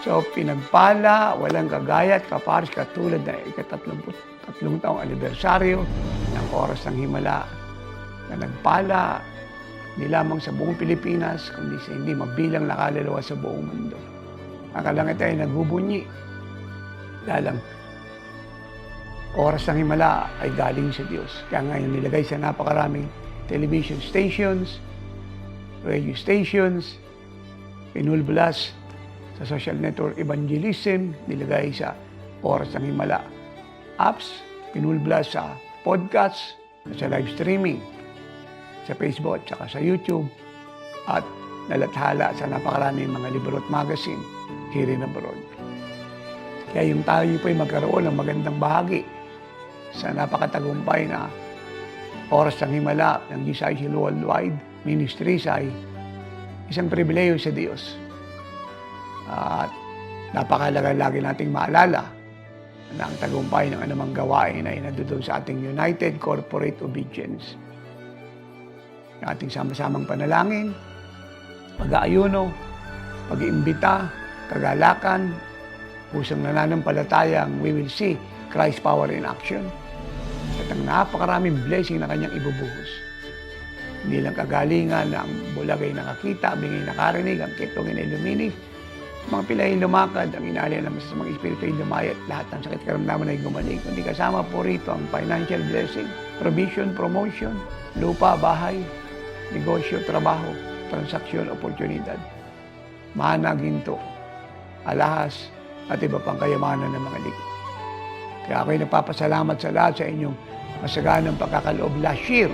So, pinagpala, walang kagaya at kapares katulad na ika-33 taong anibersaryo ng Oras ng Himala na nagpala hindi lamang sa buong Pilipinas, kundi sa hindi mabilang na kaluluwa sa buong mundo. Ang kalangit ay nagbubunyi dahil ang Oras ng Himala ay galing sa Diyos. Kaya ngayon nilagay sa napakaraming television stations, radio stations, pinulbulas sa social network evangelism, nilagay sa Oras ng Himala apps, pinulbulas sa podcasts, sa live streaming, sa Facebook at sa YouTube, at nalathala sa napakaraming mga libro at magazine here and abroad. Kaya yung tayo po ay magkaroon ng magandang bahagi sa napakatagumpay na Oras ng Himala ng GCIC Worldwide Ministries ay isang pribileyo sa Diyos. At napakalaga lagi nating maalala na ang tagumpay ng anumang gawain ay nandoon sa ating united corporate obedience. Yung ating sama-samang panalangin, pag-aayuno, pag-iimbita, kagalakan, pusong nananampalatayang we will see Christ's power in action. At ang napakaraming blessing na kanyang ibubuhos. Hindi lang kagalingan na ang bulag ay nakakita, bingay nakarinig, ang kitong ay luminis, mga pilay lumakad, ang inalya naman sa mga espiritu ay lumayat, lahat ng sakit karamdaman ay gumaling. Kundi kasama po rito ang financial blessing, provision, promotion, lupa, bahay, negosyo, trabaho, transaksyon, oportunidad, mana, ginto, alahas, at iba pang kayamanan ng mga likod. Kaya ako'y nagpapasalamat sa lahat sa inyong masaganang pagkakaloob last year.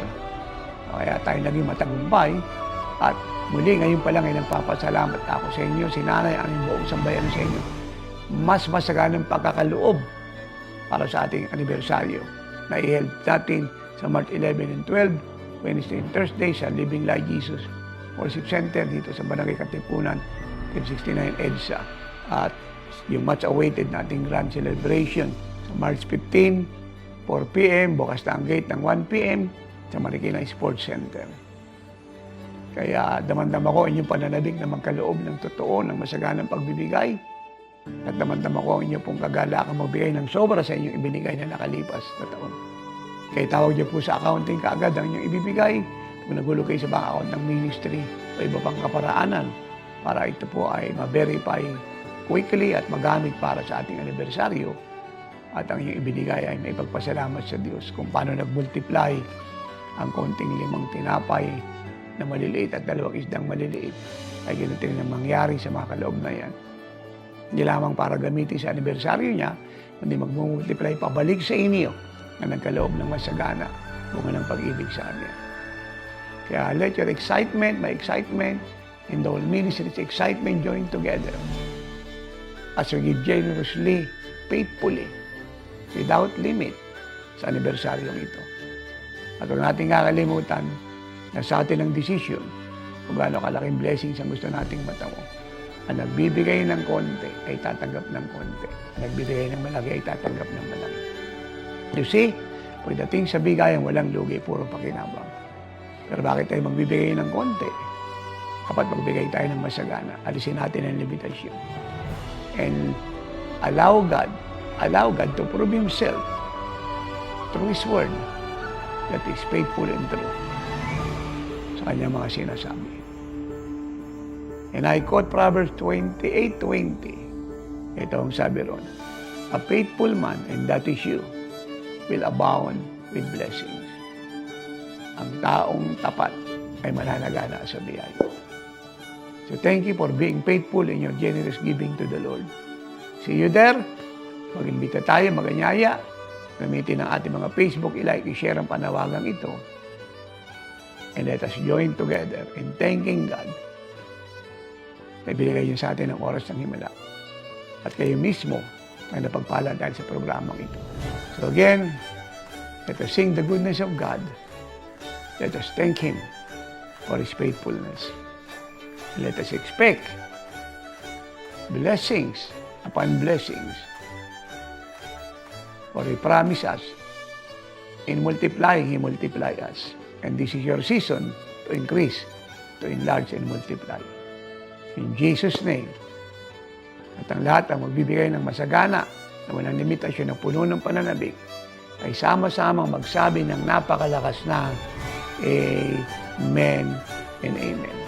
Kaya tayo naging matagumpay. At muli ngayon pa lang ay nagpapasalamat ako sa inyo, si Nanay, ang buong sambayan sa inyo. Mas masaganang pagkakaloob para sa ating anibersaryo na i-help natin sa March 11 and 12, Wednesday and Thursday sa Living Light Jesus Worship Center dito sa Barangay Katipunan, 1069 EDSA. At yung much awaited nating grand celebration sa March 15, 4 p.m. bukas na ang gate ng 1 p.m. sa Marikina Sports Center. Kaya damandam ako inyong pananabik na magkaloob ng totoo, ng masaganang pagbibigay. At damandam ako inyong pong kagalakang magbigay ng sobra sa inyong ibinigay na nakalipas na taon. Kaya tawag niyo po sa accounting kaagad ang inyong ibibigay. Kung nagulo kayo sa bank account ng ministry o iba pang kaparaanan para ito po ay ma-verify quickly at magamit para sa ating anibersaryo. At ang inyong ibinigay ay may pagpasalamat sa Diyos kung paano nag-multiply ang konting 5 tinapay na maliliit at 2 isdang maliliit ay ganito rin ang mangyari sa mga kaloob na yan. Hindi lamang para gamitin sa anibersaryo niya, kundi mag-multiply pabalik sa inyo na nagkaloob ng masagana bunga ng pag-ibig sa Kanya. Kaya let your excitement, my excitement, and the whole ministry's excitement join together as we give generously, faithfully, without limit sa anibersaryong ito. At huwag natin kakalimutan na sa atin ang desisyon kung gaano kalaking blessings ang gusto nating matamo. Ang nagbibigay ng konti ay tatanggap ng konti. Ang nagbibigay ng malaki ay tatanggap ng malaki. You see, pagdating sa bigayan, walang lugi, puro pakinabang. Pero bakit tayo magbibigay ng konti? Kapag magbigay tayo ng masagana, alisin natin ang limitasyon. And allow God to prove Himself through His Word that is faithful and true sa Kanyang mga sinasabi. And I quote Proverbs 28:20. Ito ang sabi ron, a faithful man, and that is you, will abound with blessings. Ang taong tapat ay mananagana sa biyaya. So thank you for being faithful in your generous giving to the Lord. See you there. Mag-imbita tayo, mag-anyaya. Gamitin ang ating mga Facebook, i-like, i-share ang panawagang ito. And let us join together in thanking God na ibinigay niyo sa atin ang oras ng himala. At kayo mismo ay napagpala dahil sa programang ito. So again, let us sing the goodness of God. Let us thank Him for His faithfulness. Let us expect blessings upon blessings. For He promised us, in multiplying, He multiply us. And this is your season to increase, to enlarge, and multiply. In Jesus' name, at ang lahat ang magbibigay ng masagana na walang limitasyon ng puno ng pananabik ay sama-samang magsabi ng napakalakas na Amen and Amen.